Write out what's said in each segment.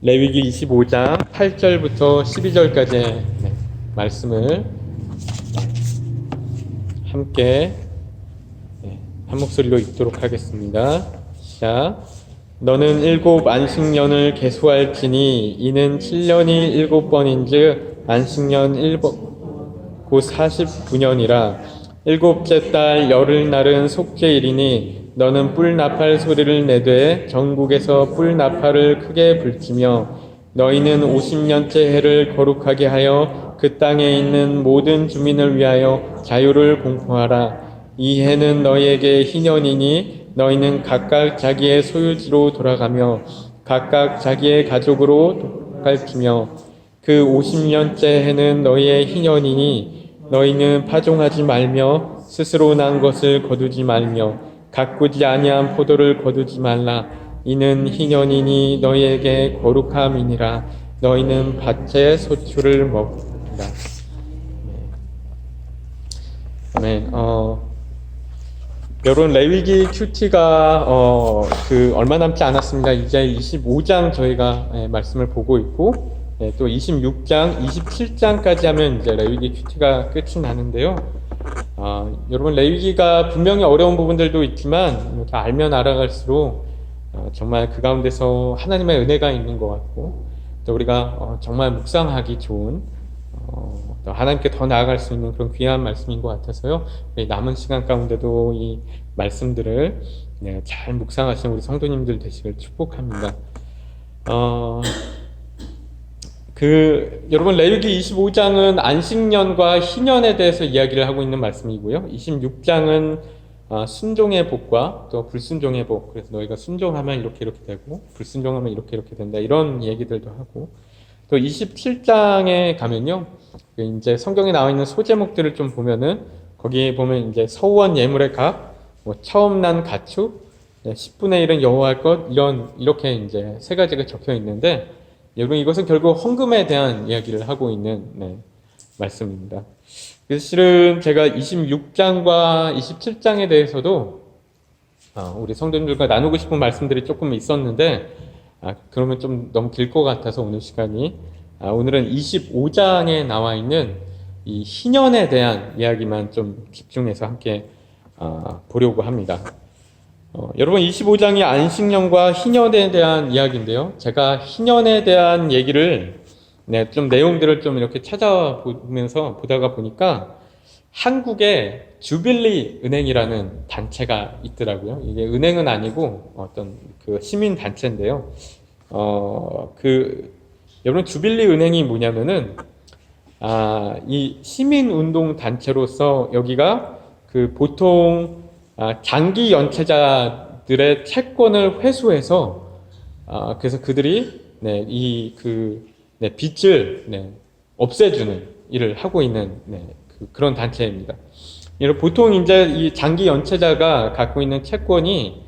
레위기 25장 8절부터 12절까지의 말씀을 함께 한 목소리로 읽도록 하겠습니다. 시작. 너는 7 안식년을 계수할지니 이는 7년이 7번인즉 안식년 7곧 49년이라. 7째 달 열흘날은 속죄일이니 너는 뿔 나팔 소리를 내되 전국에서 뿔 나팔을 크게 불지며 너희는 50년째 해를 거룩하게 하여 그 땅에 있는 모든 주민을 위하여 자유를 공포하라. 이 해는 너희에게 희년이니 너희는 각각 자기의 소유지로 돌아가며 각각 자기의 가족으로 갈지며 그 50년째 해는 너희의 희년이니 너희는 파종하지 말며 스스로 난 것을 거두지 말며 가꾸지 아니한 포도를 거두지 말라. 이는 희년이니 너희에게 거룩함이니라. 너희는 밭의 소출을 먹는다. 아멘. 여러분, 레위기 큐티가 얼마 남지 않았습니다. 이제 25장 저희가 말씀을 보고 있고 또 26장, 27장까지 하면 이제 레위기 큐티가 끝이 나는데요. 여러분, 레위기가 분명히 어려운 부분들도 있지만 이렇게 알면 알아갈수록 정말 그 가운데서 하나님의 은혜가 있는 것 같고 또 우리가 정말 묵상하기 좋은 또 하나님께 더 나아갈 수 있는 그런 귀한 말씀인 것 같아서요. 남은 시간 가운데도 이 말씀들을 잘 묵상하시는 우리 성도님들 되시길 축복합니다. 여러분, 레위기 25장은 안식년과 희년에 대해서 이야기를 하고 있는 말씀이고요. 26장은 순종의 복과 또 불순종의 복, 그래서 너희가 순종하면 이렇게 되고 불순종하면 이렇게 된다, 이런 얘기들도 하고, 또 27장에 가면요, 이제 성경에 나와 있는 소제목들을 좀 보면은 거기에 보면 이제 서원 예물의 값, 처음 난 가축, 10분의 1은 여호와의 것, 이렇게 이제 세 가지가 적혀 있는데, 여러분, 이것은 결국 헌금에 대한 이야기를 하고 있는 말씀입니다. 그래서 실은 제가 26장과 27장에 대해서도 우리 성도님들과 나누고 싶은 말씀들이 조금 있었는데 그러면 좀 너무 길 것 같아서 오늘 시간이 오늘은 25장에 나와 있는 이 희년에 대한 이야기만 좀 집중해서 함께 보려고 합니다. 여러분, 25장이 안식년과 희년에 대한 이야기인데요. 제가 희년에 대한 얘기를 좀 내용들을 좀 이렇게 찾아보면서 보다가 보니까 한국에 주빌리 은행이라는 단체가 있더라고요. 이게 은행은 아니고 어떤 그 시민 단체인데요. 여러분, 주빌리 은행이 뭐냐면은 이 시민 운동 단체로서 여기가 그 보통 장기 연체자들의 채권을 회수해서 그래서 그들이 빚을 없애주는 일을 하고 있는 그런 단체입니다. 보통 이제 이 장기 연체자가 갖고 있는 채권이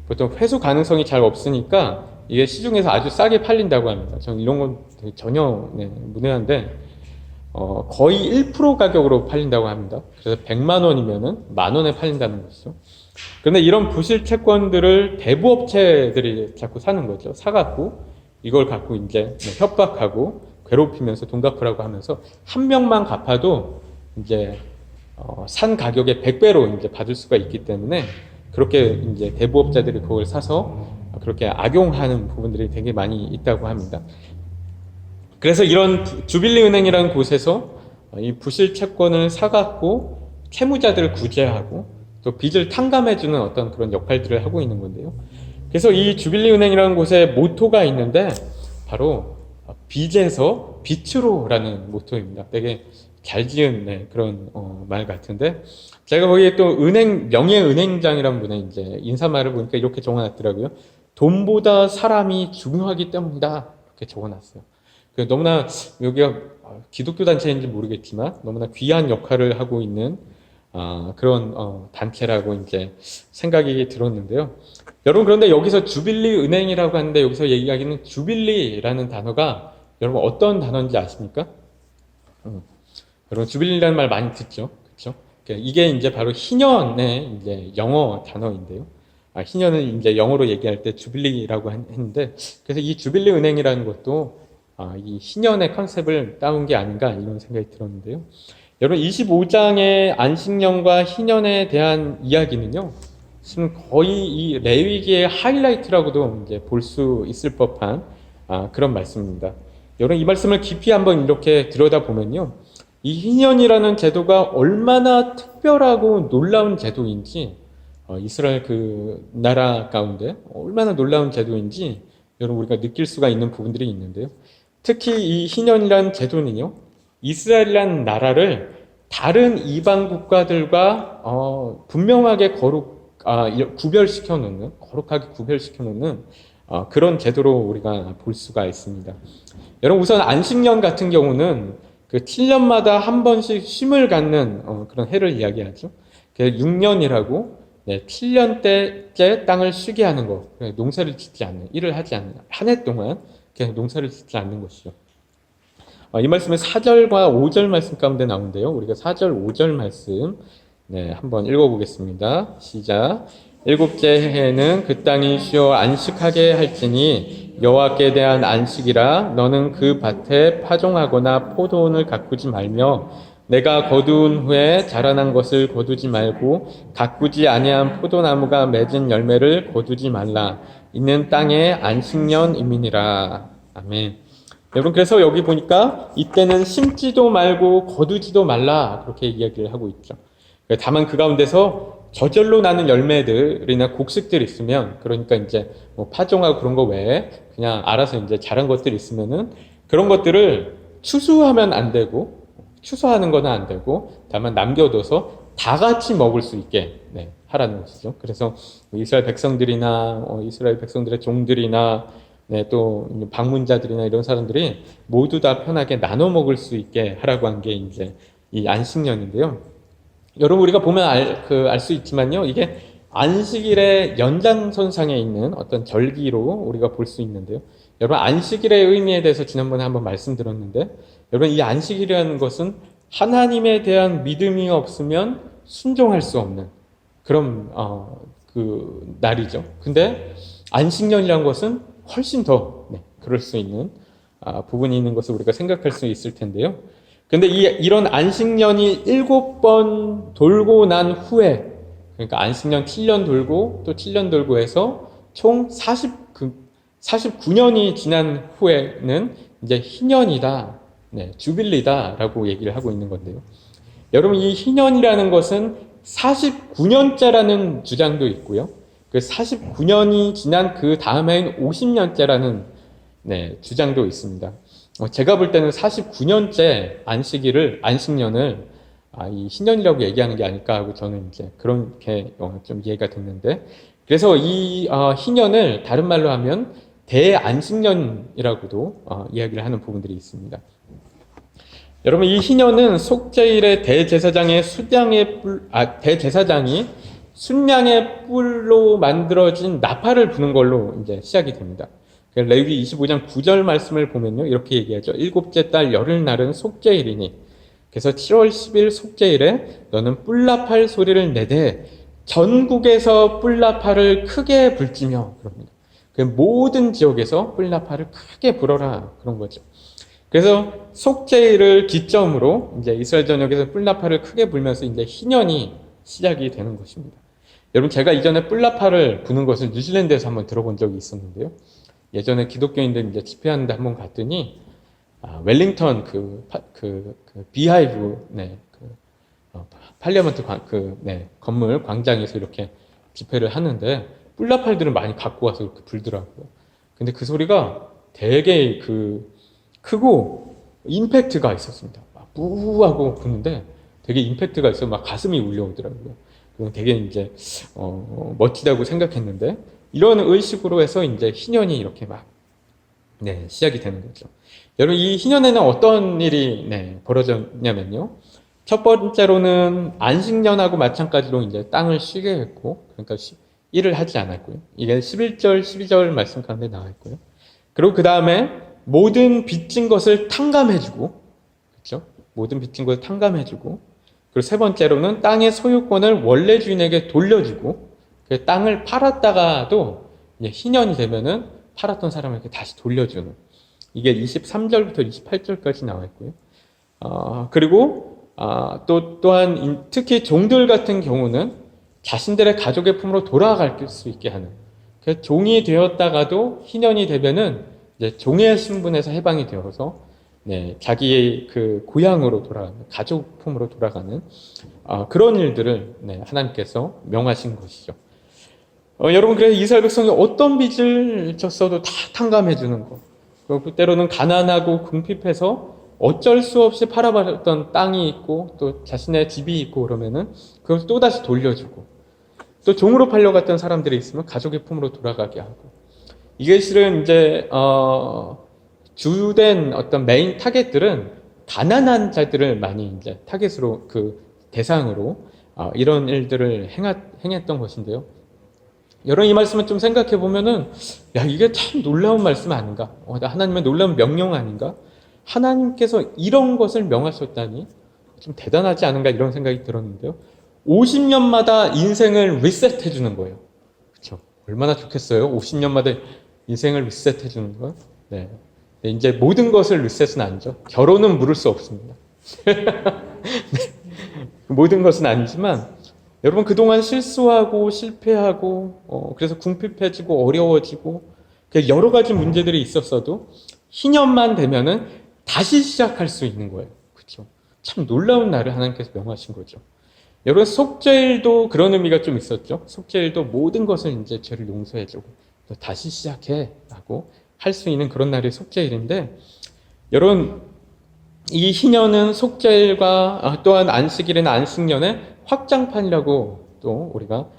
보통 회수 가능성이 잘 없으니까 이게 시중에서 아주 싸게 팔린다고 합니다. 저는 이런 건 전혀 문외한데 거의 1% 가격으로 팔린다고 합니다. 그래서 100만 원이면은 만 원에 팔린다는 것이죠. 그런데 이런 부실 채권들을 대부업체들이 자꾸 사는 거죠. 사갖고 이걸 갖고 이제 협박하고 괴롭히면서 돈 갚으라고 하면서 한 명만 갚아도 이제 산 가격의 100배로 이제 받을 수가 있기 때문에 그렇게 이제 대부업자들이 그걸 사서 그렇게 악용하는 부분들이 되게 많이 있다고 합니다. 그래서 이런 주빌리 은행이라는 곳에서 이 부실 채권을 사갖고 채무자들을 구제하고 또 빚을 탕감해주는 어떤 그런 역할들을 하고 있는 건데요. 그래서 이 주빌리 은행이라는 곳에 모토가 있는데 바로 빚에서 빛으로라는 모토입니다. 되게 잘 지은 그런 말 같은데 제가 거기에 또 명예은행장이라는 분의 이제 인사말을 보니까 이렇게 적어놨더라고요. 돈보다 사람이 중요하기 때문이다, 이렇게 적어놨어요. 너무나 여기가 기독교 단체인지 모르겠지만 너무나 귀한 역할을 하고 있는 그런 단체라고 이제 생각이 들었는데요. 여러분, 그런데 여기서 주빌리 은행이라고 하는데 여기서 얘기하기는 주빌리라는 단어가 여러분 어떤 단어인지 아십니까? 여러분, 주빌리라는 말 많이 듣죠, 그렇죠? 이게 이제 바로 희년의 이제 영어 단어인데요. 희년을 이제 영어로 얘기할 때 주빌리라고 했는데, 그래서 이 주빌리 은행이라는 것도 이 희년의 컨셉을 따온 게 아닌가 이런 생각이 들었는데요. 여러분 25장의 안식년과 희년에 대한 이야기는요, 지금 거의 이 레위기의 하이라이트라고도 이제 볼 수 있을 법한 그런 말씀입니다. 여러분 이 말씀을 깊이 한번 이렇게 들여다보면요, 이 희년이라는 제도가 얼마나 특별하고 놀라운 제도인지, 이스라엘 그 나라 가운데 얼마나 놀라운 제도인지 여러분 우리가 느낄 수가 있는 부분들이 있는데요. 특히 이 희년이라는 제도는요, 이스라엘이라는 나라를 다른 이방 국가들과 분명하게 구별시켜 놓는, 거룩하게 구별시켜 놓는 그런 제도로 우리가 볼 수가 있습니다. 여러분 우선 안식년 같은 경우는 그 7년마다 한 번씩 쉼을 갖는 그런 해를 이야기하죠. 6년이라고 7년째째 땅을 쉬게 하는 거, 농사를 짓지 않는, 일을 하지 않는, 한 해 동안 그냥 농사를 짓지 않는 것이죠. 이 말씀은 4절과 5절 말씀 가운데 나오는데요. 우리가 4절, 5절 말씀 한번 읽어보겠습니다. 시작. 일곱째 해에는 그 땅이 쉬어 안식하게 할지니 여호와께 대한 안식이라. 너는 그 밭에 파종하거나 포도원을 가꾸지 말며 내가 거두은 후에 자라난 것을 거두지 말고 가꾸지 아니한 포도나무가 맺은 열매를 거두지 말라. 이는 땅의 안식년임이니라. 아멘. 여러분 그래서 여기 보니까 이때는 심지도 말고 거두지도 말라 그렇게 이야기를 하고 있죠. 다만 그 가운데서 저절로 나는 열매들이나 곡식들이 있으면, 그러니까 이제 뭐 파종하고 그런 거 외에 그냥 알아서 이제 자란 것들이 있으면은 그런 것들을 추수하면 안 되고, 추수하는 거는 안 되고, 다만 남겨둬서 다 같이 먹을 수 있게 하라는 것이죠. 그래서 이스라엘 백성들이나 이스라엘 백성들의 종들이나 또 방문자들이나 이런 사람들이 모두 다 편하게 나눠 먹을 수 있게 하라고 한 게 이제 이 안식년인데요. 여러분 우리가 보면 알 수 있지만요, 이게 안식일의 연장선상에 있는 어떤 절기로 우리가 볼 수 있는데요. 여러분 안식일의 의미에 대해서 지난번에 한번 말씀드렸는데, 여러분 이 안식일이라는 것은 하나님에 대한 믿음이 없으면 순종할 수 없는 그런 그 날이죠. 근데 안식년이라는 것은 훨씬 더 그럴 수 있는 부분이 있는 것을 우리가 생각할 수 있을 텐데요. 근데 이런 안식년이 7번 돌고 난 후에, 그러니까 안식년 7년 돌고 또 7년 돌고 해서 총 49년이 지난 후에는 이제 희년이다, 주빌리다라고 얘기를 하고 있는 건데요. 여러분 이 희년이라는 것은 49년째라는 주장도 있고요. 그 49년이 지난 그 다음해인 50년째라는 주장도 있습니다. 제가 볼 때는 49년째 안식년을 이 희년이라고 얘기하는 게 아닐까 하고 저는 이제 그렇게 좀 이해가 됐는데, 그래서 이 희년을 다른 말로 하면 대안식년이라고도 이야기를 하는 부분들이 있습니다. 여러분 이 희년은 속죄일의 대제사장이 순양의 뿔로 만들어진 나팔을 부는 걸로 이제 시작이 됩니다. 레위기 25장 9절 말씀을 보면요, 이렇게 얘기하죠. 일곱째 달 열흘날은 속죄일이니, 그래서 7월 10일 속죄일에 너는 뿔나팔 소리를 내되 전국에서 뿔나팔을 크게 불지며, 그럽니다. 모든 지역에서 뿔나팔을 크게 불어라 그런 거죠. 그래서 속죄일을 기점으로 이제 이스라엘 전역에서 뿔나팔을 크게 불면서 이제 희년이 시작이 되는 것입니다. 여러분 제가 이전에 뿔나팔을 부는 것을 뉴질랜드에서 한번 들어본 적이 있었는데요. 예전에 기독교인들 이제 집회하는데 한번 갔더니 웰링턴 비하이브 팔리아먼트 건물 광장에서 이렇게 집회를 하는데 뿔나팔들을 많이 갖고 와서 이렇게 불더라고요. 근데 그 소리가 되게 크고 임팩트가 있었습니다. 막 뿌하고 부는데 되게 임팩트가 있어 막 가슴이 울려오더라고요. 그리고 되게 이제 멋지다고 생각했는데, 이런 의식으로 해서 이제 희년이 이렇게 막 시작이 되는 거죠. 여러분 이 희년에는 어떤 일이 벌어졌냐면요, 첫 번째로는 안식년하고 마찬가지로 이제 땅을 쉬게 했고, 그러니까 일을 하지 않았고요. 이게 11절, 12절 말씀 가운데 나와 있고요. 그리고 그 다음에 모든 빚진 것을 탕감해주고, 그렇죠? 모든 빚진 것을 탕감해주고, 그리고 세 번째로는 땅의 소유권을 원래 주인에게 돌려주고, 그 땅을 팔았다가도 이제 희년이 되면은 팔았던 사람에게 다시 돌려주는, 이게 23절부터 28절까지 나와 있고요. 그리고 또한 특히 종들 같은 경우는 자신들의 가족의 품으로 돌아갈 수 있게 하는, 그 종이 되었다가도 희년이 되면은 이제 종의 신분에서 해방이 되어서 자기의 그 고향으로 돌아가는, 가족 품으로 돌아가는 그런 일들을 하나님께서 명하신 것이죠. 여러분, 그래서 이스라엘 백성이 어떤 빚을 졌어도 다 탕감해 주는 것. 그리고 때로는 가난하고 궁핍해서 어쩔 수 없이 팔아버렸던 땅이 있고 또 자신의 집이 있고 그러면은 그걸 또다시 돌려주고, 또 종으로 팔려갔던 사람들이 있으면 가족의 품으로 돌아가게 하고, 이게 실은 이제 주된 어떤 메인 타겟들은 가난한 자들을 많이 이제 타겟으로, 그 대상으로 이런 일들을 행했던 것인데요. 여러분, 이 말씀을 좀 생각해 보면은, 야, 이게 참 놀라운 말씀 아닌가? 하나님의 놀라운 명령 아닌가? 하나님께서 이런 것을 명하셨다니 좀 대단하지 않은가, 이런 생각이 들었는데요. 50년마다 인생을 리셋해 주는 거예요. 그렇죠? 얼마나 좋겠어요? 50년마다 인생을 리셋해 주는 거. 네. 이제 모든 것을 리셋은 아니죠. 결혼은 물을 수 없습니다. 모든 것은 아니지만, 여러분, 그동안 실수하고 실패하고 그래서 궁핍해지고 어려워지고 여러 가지 문제들이 있었어도 희년만 되면은 다시 시작할 수 있는 거예요. 그렇죠? 참 놀라운 날을 하나님께서 명하신 거죠. 여러분, 속죄일도 그런 의미가 좀 있었죠. 속죄일도 모든 것을 이제 죄를 용서해주고 또 다시 시작해라고 할 수 있는 그런 날이 속죄일인데, 여러분, 이 희년은 속죄일과 또한 안식일이나 안식년의 확장판이라고 또 우리가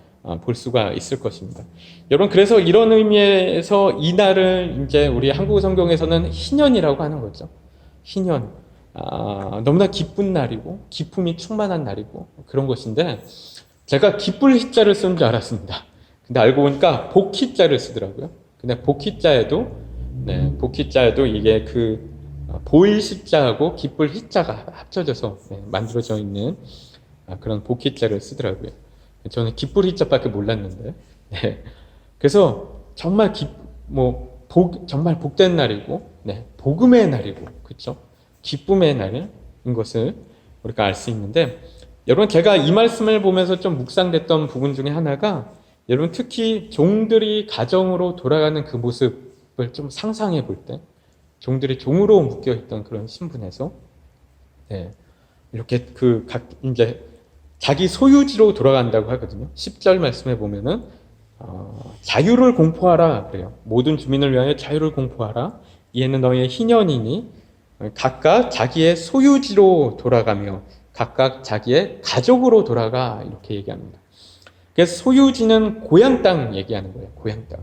볼 수가 있을 것입니다. 여러분, 그래서 이런 의미에서 이 날을 이제 우리 한국 성경에서는 희년이라고 하는 거죠. 희년. 너무나 기쁜 날이고 기쁨이 충만한 날이고 그런 것인데, 제가 기쁠 희자를 쓴 줄 알았습니다. 근데 알고 보니까 복희자를 쓰더라고요. 근데 복희자에도 이게 그 보일 십자하고 기쁠 희자가 합쳐져서 만들어져 있는 그런 복희자를 쓰더라고요. 저는 기쁠 희자밖에 몰랐는데, 그래서 정말 정말 복된 날이고, 복음의 날이고, 그렇죠? 기쁨의 날인 것을 우리가 알 수 있는데, 여러분, 제가 이 말씀을 보면서 좀 묵상됐던 부분 중에 하나가, 여러분, 특히 종들이 가정으로 돌아가는 그 모습을 좀 상상해 볼 때, 종들이 종으로 묶여있던 그런 신분에서 이렇게 이제 자기 소유지로 돌아간다고 하거든요. 10절 말씀에 보면은 자유를 공포하라 그래요. 모든 주민을 위하여 자유를 공포하라. 이에는 너희의 희년이니 각각 자기의 소유지로 돌아가며 각각 자기의 가족으로 돌아가, 이렇게 얘기합니다. 그래서 소유지는 고향 땅 얘기하는 거예요. 고향 땅.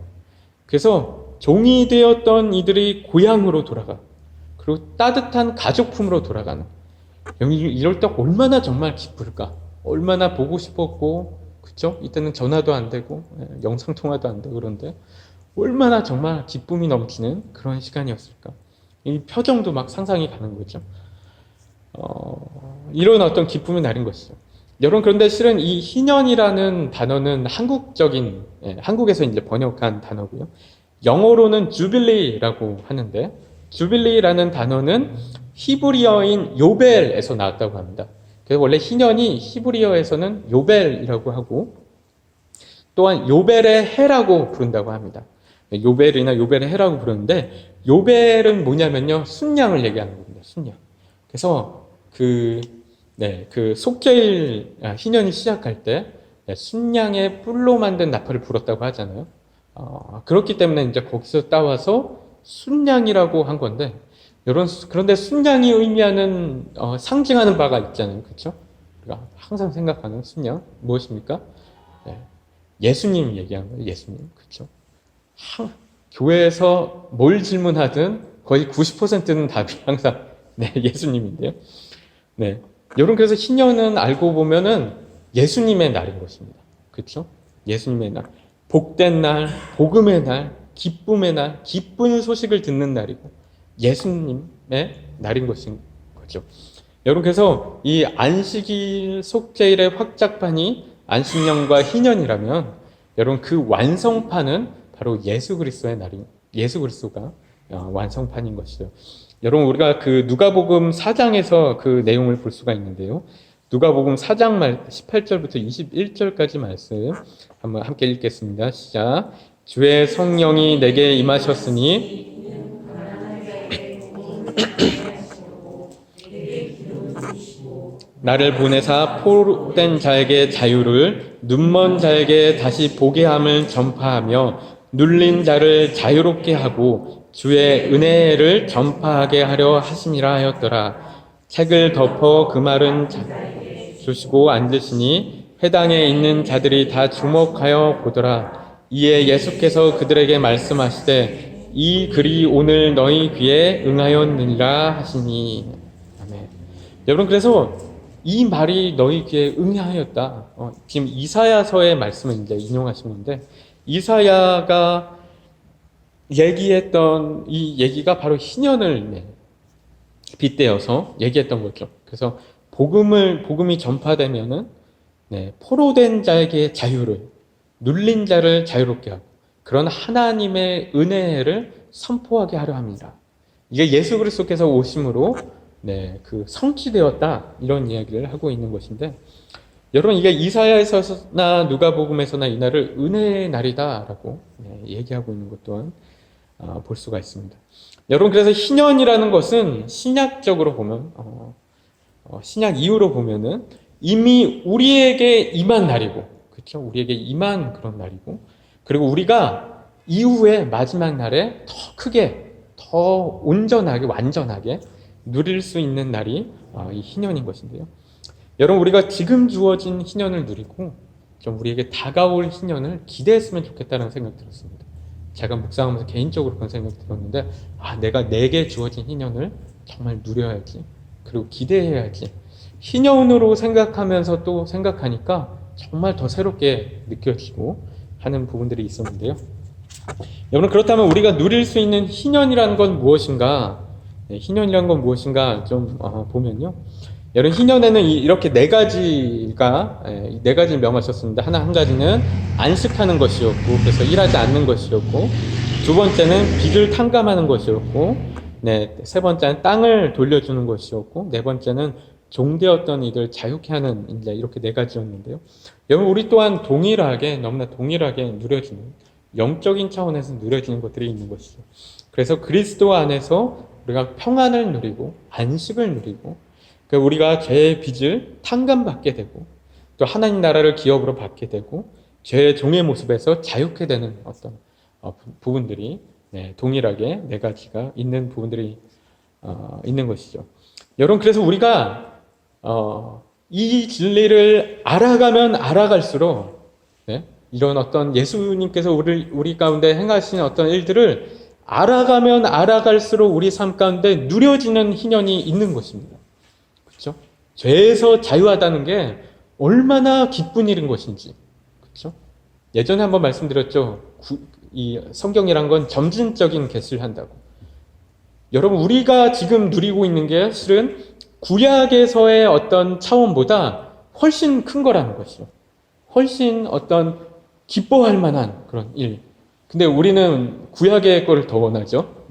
그래서 종이 되었던 이들이 고향으로 돌아가, 그리고 따뜻한 가족품으로 돌아가는, 이럴 때 얼마나 정말 기쁠까? 얼마나 보고 싶었고, 그쵸? 이때는 전화도 안 되고 영상통화도 안 되고, 그런데 얼마나 정말 기쁨이 넘치는 그런 시간이었을까? 이 표정도 막 상상이 가는 거죠. 이런 어떤 기쁨의 날인 것이죠. 여러분, 그런데 실은 이 희년이라는 단어는 한국에서 이제 번역한 단어고요. 영어로는 주빌리라고 하는데, 주빌리라는 단어는 히브리어인 요벨에서 나왔다고 합니다. 그래서 원래 희년이 히브리어에서는 요벨이라고 하고, 또한 요벨의 해라고 부른다고 합니다. 요벨이나 요벨의 해라고 부르는데, 요벨은 뭐냐면요, 순양을 얘기하는 겁니다. 순양. 그래서 그 속죄일 희년이 시작할 때 순양의 뿔로 만든 나팔을 불었다고 하잖아요. 그렇기 때문에 이제 거기서 따와서 순양이라고 한 건데, 여러분, 그런데 순양이 의미하는 상징하는 바가 있잖아요, 그렇죠? 우리가 항상 생각하는 순양 무엇입니까? 예수님 얘기하는 거예요, 예수님, 그렇죠? 교회에서 뭘 질문하든 거의 90%는 답이 항상 예수님인데요. 여러분, 그래서 희년은 알고 보면은 예수님의 날인 것입니다. 그렇죠? 예수님의 날, 복된 날, 복음의 날, 기쁨의 날, 기쁜 소식을 듣는 날이고 예수님의 날인 것인 거죠. 여러분, 그래서 이 안식일 속죄일의 확장판이 안식년과 희년이라면, 여러분 그 완성판은 바로 예수 그리스도의 날이 예수 그리스도가 완성판인 것이죠. 여러분 우리가 그 누가복음 4장에서 그 내용을 볼 수가 있는데요. 누가복음 4장 18절부터 21절까지 말씀 한번 함께 읽겠습니다. 시작. 주의 성령이 내게 임하셨으니 나를 보내사 포로된 자에게 자유를, 눈먼 자에게 다시 보게 함을 전파하며 눌린 자를 자유롭게 하고 주의 은혜를 전파하게 하려 하심이라 하였더라. 책을 덮어 그 말은 주시고 앉으시니 회당에 있는 자들이 다 주목하여 보더라. 이에 예수께서 그들에게 말씀하시되 이 글이 오늘 너희 귀에 응하였느니라 하시니. 아멘. 여러분 그래서 이 말이 너희 귀에 응하였다. 지금 이사야서의 말씀을 이제 인용하신 건데 이사야가 얘기했던 이 얘기가 바로 희년을 빗대어서 얘기했던 거죠. 그래서 복음이 전파되면은 포로된 자에게 자유를, 눌린 자를 자유롭게 하고 그런 하나님의 은혜를 선포하게 하려 합니다. 이게 예수 그리스도께서 오심으로 그 성취되었다 이런 이야기를 하고 있는 것인데 여러분 이게 이사야에서나 누가복음에서나 이 날을 은혜의 날이다라고 얘기하고 있는 것 또한 볼 수가 있습니다. 여러분 그래서 희년이라는 것은 신약적으로 보면 신약 이후로 보면은 이미 우리에게 임한 날이고 그렇죠? 우리에게 임한 그런 날이고 그리고 우리가 이후에 마지막 날에 더 크게 더 온전하게 완전하게 누릴 수 있는 날이 이 희년인 것인데요. 여러분 우리가 지금 주어진 희년을 누리고 좀 우리에게 다가올 희년을 기대했으면 좋겠다는 생각이 들었습니다. 제가 묵상하면서 개인적으로 그런 생각이 들었는데 내가 내게 주어진 희년을 정말 누려야지 그리고 기대해야지 희년으로 생각하면서 또 생각하니까 정말 더 새롭게 느껴지고 하는 부분들이 있었는데요. 여러분 그렇다면 우리가 누릴 수 있는 희년이라는 건 무엇인가? 희년이라는 건 무엇인가 좀 보면요. 여러분 희년에는 이렇게 네 가지가 네 가지를 명하셨습니다. 한 가지는 안식하는 것이었고 그래서 일하지 않는 것이었고 두 번째는 빚을 탕감하는 것이었고 세 번째는 땅을 돌려주는 것이었고 네 번째는 종되었던 이들 자유케 하는 이제 이렇게 네 가지였는데요. 여러분 우리 또한 너무나 동일하게 누려지는 영적인 차원에서 누려지는 것들이 있는 것이죠. 그래서 그리스도 안에서 우리가 평안을 누리고 안식을 누리고 우리가 죄의 빚을 탕감받게 되고 또 하나님 나라를 기업으로 받게 되고 죄의 종의 모습에서 자유케 되는 어떤 부분들이 동일하게 네 가지가 있는 부분들이 있는 것이죠. 여러분 그래서 우리가 이 진리를 알아가면 알아갈수록 이런 어떤 예수님께서 우리 가운데 행하신 어떤 일들을 알아가면 알아갈수록 우리 삶 가운데 누려지는 희년이 있는 것입니다. 그렇죠? 죄에서 자유하다는 게 얼마나 기쁜 일인 것인지. 그렇죠? 예전에 한번 말씀드렸죠. 이 성경이란 건 점진적인 개시를 한다고. 여러분 우리가 지금 누리고 있는 게 실은 구약에서의 어떤 차원보다 훨씬 큰 거라는 것이죠. 훨씬 어떤 기뻐할 만한 그런 일. 근데 우리는 구약의 거를 더 원하죠.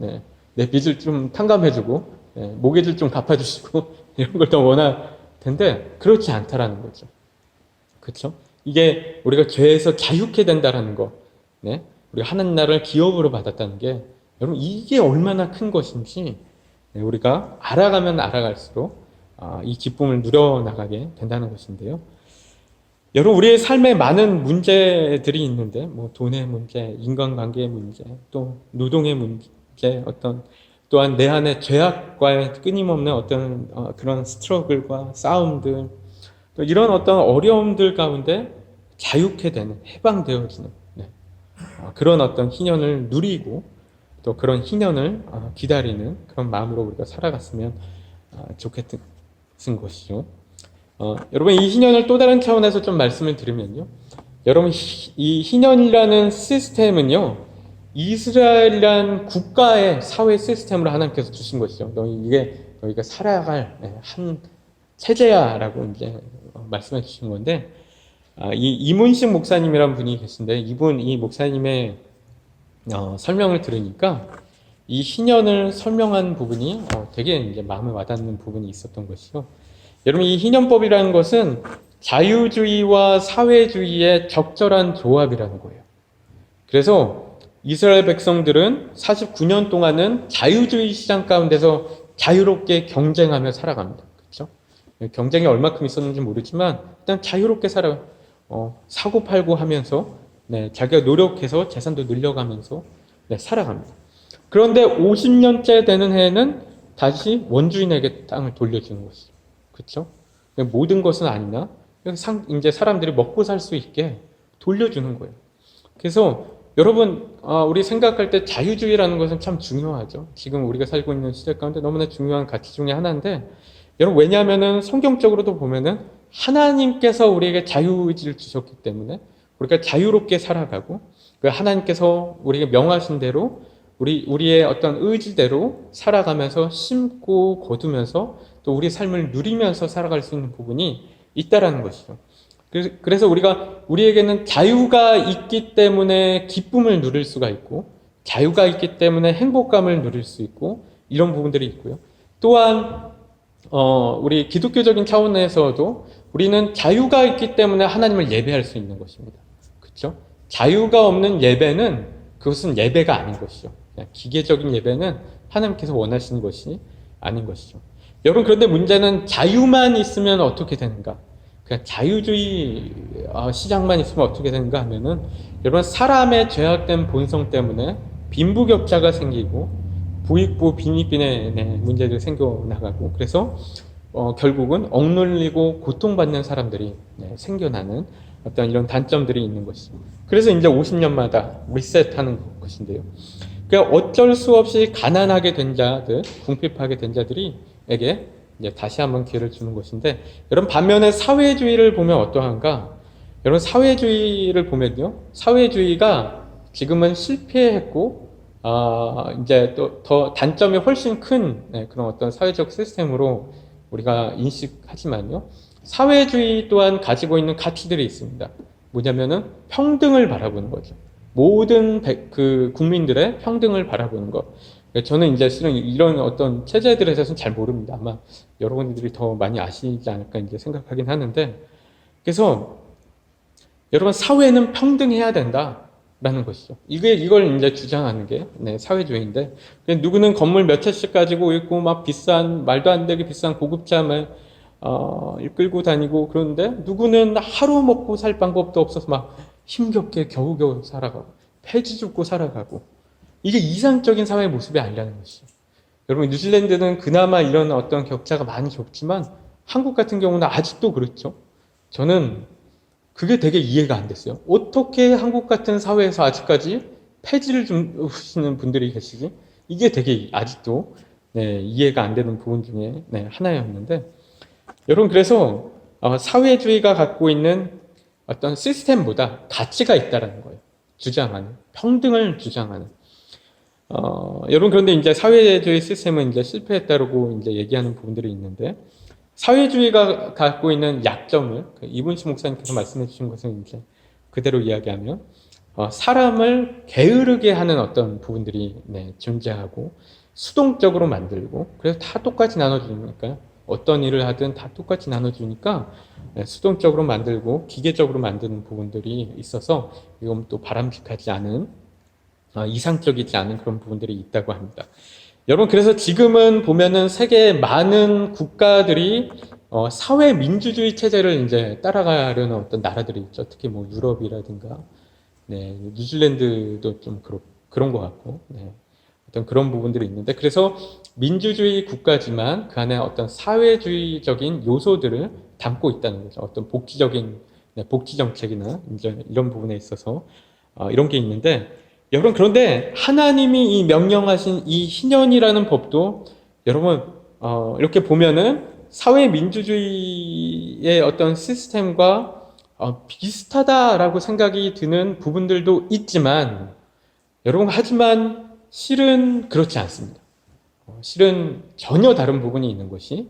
내 빚을 좀 탕감해주고 모기질 좀 갚아주시고 이런 걸 더 원할 텐데 그렇지 않다라는 거죠. 그렇죠? 이게 우리가 죄에서 자유케 된다라는 거, 우리가 하나님 나라를 기업으로 받았다는 게 여러분 이게 얼마나 큰 것인지 우리가 알아가면 알아갈수록 이 기쁨을 누려나가게 된다는 것인데요. 여러분 우리의 삶에 많은 문제들이 있는데 뭐 돈의 문제, 인간관계의 문제, 또 노동의 문제, 또한 내 안에 죄악과의 끊임없는 어떤 그런 스트러글과 싸움들, 또 이런 어떤 어려움들 가운데 자유케 되는, 해방되어지는 그런 어떤 희년을 누리고 또 그런 희년을 기다리는 그런 마음으로 우리가 살아갔으면 좋겠는 것이죠. 여러분 이 희년을 또 다른 차원에서 좀 말씀을 드리면요. 여러분 이 희년이라는 시스템은요. 이스라엘이란 국가의 사회 시스템으로 하나님께서 주신 것이죠. 너희가 살아갈 한 체제야라고 이제 말씀해 주신 건데 이 이문식 목사님이란 분이 계신데 이 목사님의 설명을 들으니까 이 희년을 설명한 부분이 되게 이제 마음에 와닿는 부분이 있었던 것이요. 여러분 이 희년법이라는 것은 자유주의와 사회주의의 적절한 조합이라는 거예요. 그래서 이스라엘 백성들은 49년 동안은 자유주의 시장 가운데서 자유롭게 경쟁하며 살아갑니다. 그렇죠? 경쟁이 얼마큼 있었는지 모르지만 일단 자유롭게 사고 팔고 하면서 자기가 노력해서 재산도 늘려가면서 살아갑니다. 그런데 50년째 되는 해에는 다시 원주인에게 땅을 돌려주는 것이죠. 그렇죠? 모든 것은 아니나 이제 사람들이 먹고 살 수 있게 돌려주는 거예요. 그래서 여러분 우리 생각할 때 자유주의라는 것은 참 중요하죠. 지금 우리가 살고 있는 시대 가운데 너무나 중요한 가치 중에 하나인데 여러분 왜냐하면은 성경적으로도 보면은 하나님께서 우리에게 자유의지를 주셨기 때문에 우리가 자유롭게 살아가고 그 하나님께서 우리에게 명하신 대로 우리의 어떤 의지대로 살아가면서 심고 거두면서 또 우리 삶을 누리면서 살아갈 수 있는 부분이 있다라는 것이죠. 그래서 우리에게는 자유가 있기 때문에 기쁨을 누릴 수가 있고, 자유가 있기 때문에 행복감을 누릴 수 있고, 이런 부분들이 있고요. 또한, 우리 기독교적인 차원에서도 우리는 자유가 있기 때문에 하나님을 예배할 수 있는 것입니다. 그렇죠? 자유가 없는 예배는 그것은 예배가 아닌 것이죠. 그냥 기계적인 예배는 하나님께서 원하시는 것이 아닌 것이죠. 여러분, 그런데 문제는 자유만 있으면 어떻게 되는가? 그냥 자유주의 시장만 있으면 어떻게 되는가 하면은 여러분 사람의 죄악된 본성 때문에 빈부격차가 생기고 부익부 빈익빈의 문제들이 생겨나가고 그래서 결국은 억눌리고 고통받는 사람들이 생겨나는 어떤 이런 단점들이 있는 것이죠. 그래서 이제 50년마다 리셋하는 것인데요. 그러니까 어쩔 수 없이 가난하게 된 자들, 궁핍하게 된 자들이에게 이제 다시 한번 기회를 주는 것인데, 여러분 반면에 사회주의를 보면 어떠한가? 여러분 사회주의를 보면요, 사회주의가 지금은 실패했고, 이제 또 더 단점이 훨씬 큰 그런 어떤 사회적 시스템으로 우리가 인식하지만요, 사회주의 또한 가지고 있는 가치들이 있습니다. 뭐냐면은 평등을 바라보는 거죠. 모든 그 국민들의 평등을 바라보는 것. 저는 이제 실은 이런 어떤 체제들에 대해서는 잘 모릅니다. 아마 여러분들이 더 많이 아시지 않을까 이제 생각하긴 하는데, 그래서 여러분 사회는 평등해야 된다라는 것이죠. 이걸 이제 주장하는 게 사회주의인데, 누구는 건물 몇 채씩 가지고 있고 막 비싼 말도 안 되게 비싼 고급차를 끌고 다니고 그러는데 누구는 하루 먹고 살 방법도 없어서 막 힘겹게 겨우겨우 살아가고 폐지 줍고 살아가고 이게 이상적인 사회의 모습이 아니라는 것이죠. 여러분 뉴질랜드는 그나마 이런 어떤 격차가 많이 적지만 한국 같은 경우는 아직도 그렇죠. 저는 그게 되게 이해가 안 됐어요. 어떻게 한국 같은 사회에서 아직까지 폐지를 주시는 분들이 계시지? 이게 되게 아직도 이해가 안 되는 부분 중에 하나였는데 여러분 그래서 사회주의가 갖고 있는 어떤 시스템보다 가치가 있다라는 거예요. 주장하는 평등을 주장하는. 여러분 그런데 이제 사회주의 시스템은 이제 실패했다고 이제 얘기하는 부분들이 있는데 사회주의가 갖고 있는 약점을 이문식 목사님께서 말씀해 주신 것은 이제 그대로 이야기하면 사람을 게으르게 하는 어떤 부분들이 존재하고 수동적으로 만들고 그래서 다 똑같이 나눠주니까요. 어떤 일을 하든 다 똑같이 나눠주니까 수동적으로 만들고 기계적으로 만드는 부분들이 있어서 이건 또 바람직하지 않은 이상적이지 않은 그런 부분들이 있다고 합니다. 여러분 그래서 지금은 보면은 세계의 많은 국가들이 사회 민주주의 체제를 이제 따라가려는 어떤 나라들이 있죠. 특히 뭐 유럽이라든가 뉴질랜드도 좀 그런 것 같고 어떤 그런 부분들이 있는데 그래서 민주주의 국가지만 그 안에 어떤 사회주의적인 요소들을 담고 있다는 거죠. 어떤 복지적인 복지 정책이나 이제 이런 부분에 있어서 이런 게 있는데 여러분 그런데 하나님이 이 명령하신 이 희년이라는 법도 여러분 이렇게 보면은 사회 민주주의의 어떤 시스템과 비슷하다라고 생각이 드는 부분들도 있지만 여러분 하지만 실은 그렇지 않습니다. 실은 전혀 다른 부분이 있는 것이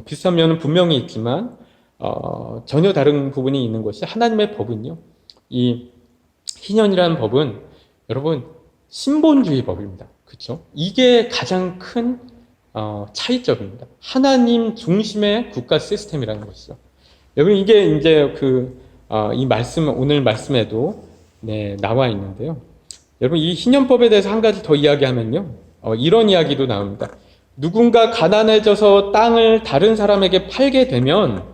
비슷한 면은 분명히 있지만 전혀 다른 부분이 있는 것이 하나님의 법은요. 이 희년이라는 법은 여러분 신본주의 법입니다. 그렇죠? 이게 가장 큰 차이점입니다. 하나님 중심의 국가 시스템이라는 것이죠. 여러분 이게 이제 이 말씀 오늘 말씀에도 네, 나와 있는데요. 여러분 이 희년법에 대해서 한 가지 더 이야기하면요. 이런 이야기도 나옵니다. 누군가 가난해져서 땅을 다른 사람에게 팔게 되면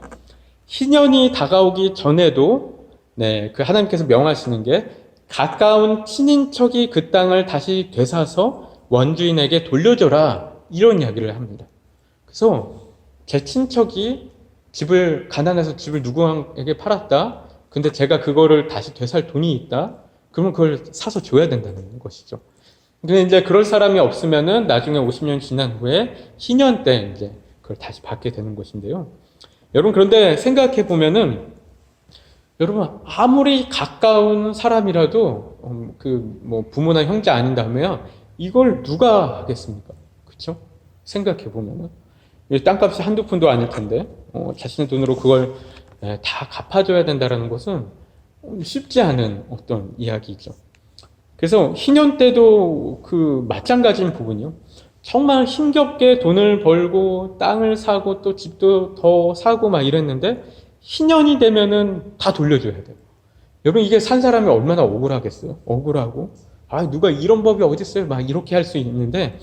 희년이 다가오기 전에도 네, 그 하나님께서 명하시는 게 가까운 친인척이 그 땅을 다시 되사서 원주인에게 돌려줘라 이런 이야기를 합니다. 그래서 제 친척이 가난해서 집을 누구에게 팔았다. 근데 제가 그거를 다시 되살 돈이 있다. 그러면 그걸 사서 줘야 된다는 것이죠. 근데 이제 그럴 사람이 없으면은 나중에 50년 지난 후에 희년 때 이제 그걸 다시 받게 되는 것인데요. 여러분 그런데 생각해 보면은 여러분 아무리 가까운 사람이라도 뭐 부모나 형제 아닌다면 이걸 누가 하겠습니까? 그렇죠? 생각해 보면은 땅값이 한두 푼도 아닐 텐데 자신의 돈으로 그걸 다 갚아줘야 된다라는 것은 쉽지 않은 어떤 이야기죠. 그래서 희년 때도 마찬가지인 부분이요. 정말 힘겹게 돈을 벌고 땅을 사고 또 집도 더 사고 막 이랬는데 희년이 되면은 다 돌려줘야 돼요. 여러분 이게 산 사람이 얼마나 억울하겠어요? 억울하고 누가 이런 법이 어디 있어요? 막 이렇게 할 수 있는데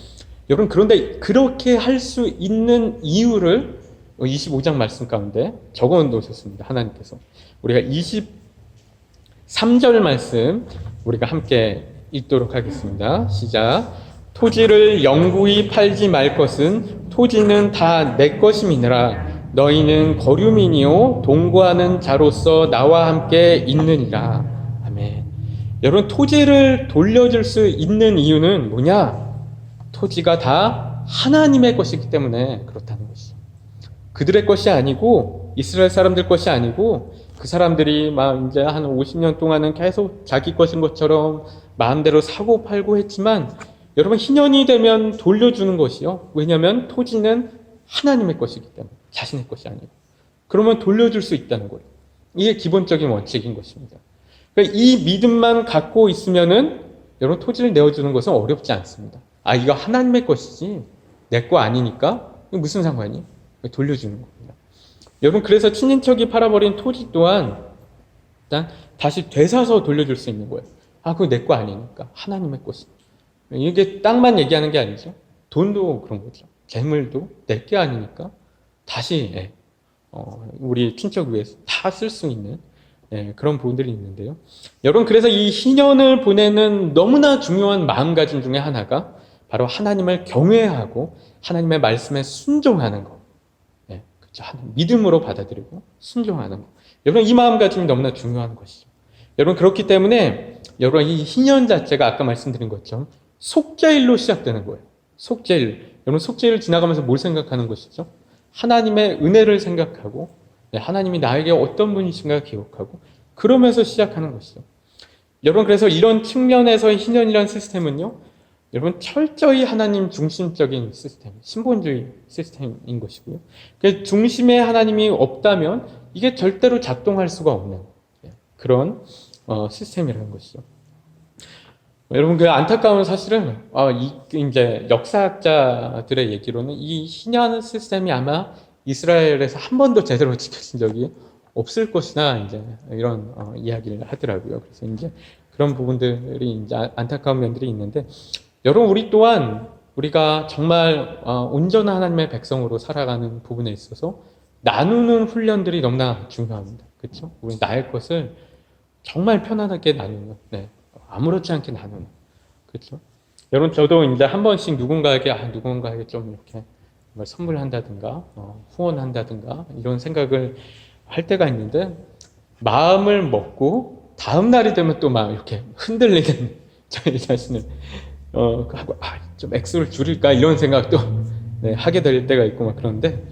여러분 그런데 그렇게 할 수 있는 이유를 25장 말씀 가운데 적어 놓으셨습니다. 하나님께서 우리가 23절 말씀 우리가 함께 읽도록 하겠습니다. 시작. 토지를 영구히 팔지 말 것은 토지는 다 내 것임이니라. 너희는 거류민이요 동거하는 자로서 나와 함께 있느니라. 아멘. 여러분 토지를 돌려줄 수 있는 이유는 뭐냐? 토지가 다 하나님의 것이기 때문에 그렇다는 것이죠. 그들의 것이 아니고 이스라엘 사람들 것이 아니고 그 사람들이 막 이제 한 50년 동안은 계속 자기 것인 것처럼 마음대로 사고 팔고 했지만 여러분 희년이 되면 돌려주는 것이요. 왜냐하면 토지는 하나님의 것이기 때문에 자신의 것이 아니고 그러면 돌려줄 수 있다는 거예요. 이게 기본적인 원칙인 것입니다. 그러니까 이 믿음만 갖고 있으면은 여러분 토지를 내어주는 것은 어렵지 않습니다. 이거 하나님의 것이지 내 거 아니니까 무슨 상관이? 돌려주는 겁니다. 여러분 그래서 친인척이 팔아버린 토지 또한 일단 다시 되사서 돌려줄 수 있는 거예요. 그거 내 거 아니니까 하나님의 것이. 이게 땅만 얘기하는 게 아니죠. 돈도 그런 거죠. 재물도 내 게 아니니까 다시 우리 친척 위해서 다 쓸 수 있는 그런 부분들이 있는데요. 여러분 그래서 이 희년을 보내는 너무나 중요한 마음가짐 중에 하나가 바로 하나님을 경외하고 하나님의 말씀에 순종하는 것. 그렇죠. 믿음으로 받아들이고 순종하는 것. 여러분 이 마음가짐이 너무나 중요한 것이죠. 여러분 그렇기 때문에 여러분 이 희년 자체가 아까 말씀드린 것처럼 속죄일로 시작되는 거예요. 속죄일. 여러분 속죄일 지나가면서 뭘 생각하는 것이죠? 하나님의 은혜를 생각하고 하나님이 나에게 어떤 분이신가 기억하고 그러면서 시작하는 것이죠. 여러분 그래서 이런 측면에서의 희년이라는 시스템은요. 여러분 철저히 하나님 중심적인 시스템, 신본주의 시스템인 것이고요. 그 중심에 하나님이 없다면 이게 절대로 작동할 수가 없는 그런 시스템이라는 것이죠. 여러분 그 안타까운 사실은 이제 역사학자들의 얘기로는 이 희년 시스템이 아마 이스라엘에서 한 번도 제대로 지켜진 적이 없을 것이나 이제 이런 이야기를 하더라고요. 그래서 이제 그런 부분들이 이제 안타까운 면들이 있는데. 여러분 우리 또한 우리가 정말 온전한 하나님의 백성으로 살아가는 부분에 있어서 나누는 훈련들이 너무나 중요합니다. 그렇죠? 우리 나의 것을 정말 편안하게 나누는, 아무렇지 않게 나누는, 그렇죠? 여러분 저도 이제 한 번씩 누군가에게 좀 이렇게 선물한다든가 후원한다든가 이런 생각을 할 때가 있는데 마음을 먹고 다음 날이 되면 또 막 이렇게 흔들리는 저희 자신을 좀 액수를 줄일까 이런 생각도 하게 될 때가 있고 막 그런데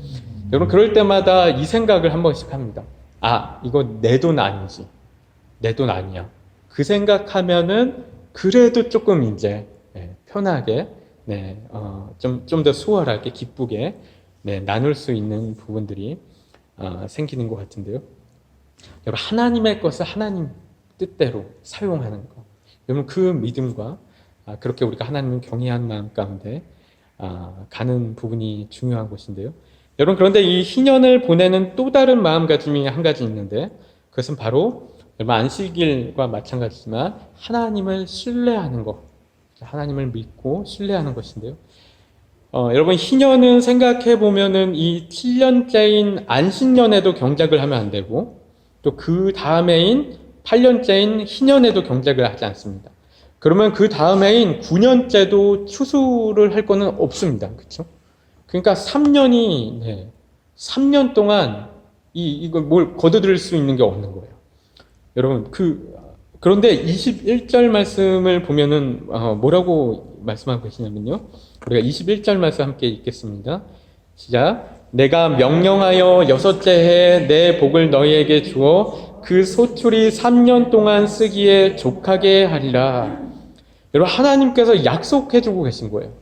여러분 그럴 때마다 이 생각을 한 번씩 합니다. 이거 내 돈 아니지, 내 돈 아니야. 그 생각하면은 그래도 조금 이제 편하게 좀 더 수월하게 기쁘게 나눌 수 있는 부분들이 생기는 것 같은데요. 여러분, 하나님의 것을 하나님 뜻대로 사용하는 것. 여러분, 그 믿음과 그렇게 우리가 하나님을 경외하는 마음 가운데 가는 부분이 중요한 것인데요. 여러분, 그런데 이 희년을 보내는 또 다른 마음가짐이 한 가지 있는데, 그것은 바로 여러분 안식일과 마찬가지지만 하나님을 신뢰하는 것, 하나님을 믿고 신뢰하는 것인데요. 여러분, 희년은 생각해 보면은 이 7년째인 안식년에도 경작을 하면 안 되고, 또 그 다음해인 8년째인 희년에도 경작을 하지 않습니다. 그러면 그 다음해인 9년째도 추수를 할 거는 없습니다. 그렇죠? 그러니까 3년 동안 이걸 뭘 거둬들일 수 있는 게 없는 거예요. 여러분, 그런데 21절 말씀을 보면은, 뭐라고 말씀하고 계시냐면요. 우리가 21절 말씀 함께 읽겠습니다. 시작. 내가 명령하여 여섯째 해에 내 복을 너희에게 주어 그 소출이 3년 동안 쓰기에 족하게 하리라. 여러분, 하나님께서 약속해주고 계신 거예요.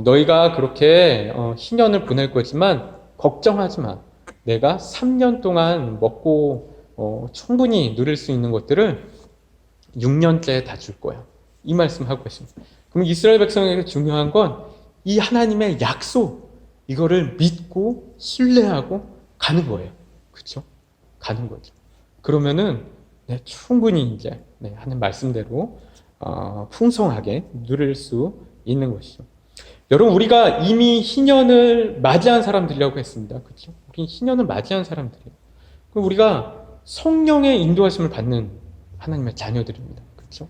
너희가 그렇게 희년을 보낼 거지만 걱정하지 마. 내가 3년 동안 먹고 충분히 누릴 수 있는 것들을 6년째에 다 줄 거야. 이 말씀하고 계십니다. 그럼 이스라엘 백성에게 중요한 건 이 하나님의 약속, 이거를 믿고 신뢰하고 가는 거예요. 그렇죠? 가는 거죠. 그러면은 충분히 이제 하는 말씀대로 풍성하게 누릴 수 있는 것이죠. 여러분, 우리가 이미 희년을 맞이한 사람들이라고 했습니다. 그렇죠? 우리 희년을 맞이한 사람들이에요. 그럼 우리가 성령의 인도하심을 받는 하나님의 자녀들입니다. 그렇죠?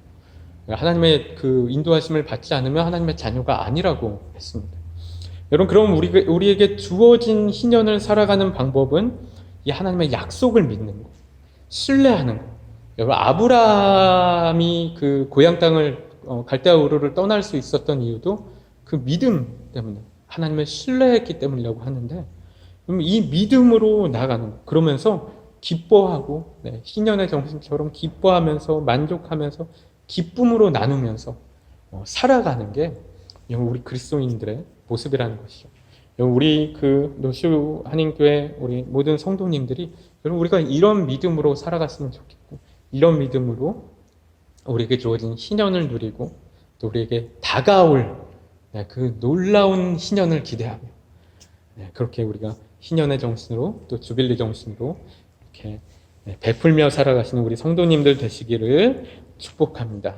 하나님의 그 인도하심을 받지 않으면 하나님의 자녀가 아니라고 했습니다. 여러분, 그럼 우리에게 주어진 희년을 살아가는 방법은 이 하나님의 약속을 믿는 것, 신뢰하는 것. 여러분, 아브라함이 그 고향 땅을 갈대아 우르를 떠날 수 있었던 이유도 그 믿음 때문에, 하나님을 신뢰했기 때문이라고 하는데, 이 믿음으로 나아가는 것, 그러면서 기뻐하고 희년의 정신처럼 기뻐하면서 만족하면서 기쁨으로 나누면서 살아가는 게 우리 그리스도인들의 모습이라는 것이죠. 우리 그 노슈 한인교회 우리 모든 성도님들이 여러분, 우리가 이런 믿음으로 살아갔으면 좋겠고, 이런 믿음으로 우리에게 주어진 희년을 누리고 또 우리에게 다가올 그 놀라운 희년을 기대하며 그렇게 우리가 희년의 정신으로 또 주빌리 정신으로 이렇게 베풀며 살아가시는 우리 성도님들 되시기를 축복합니다.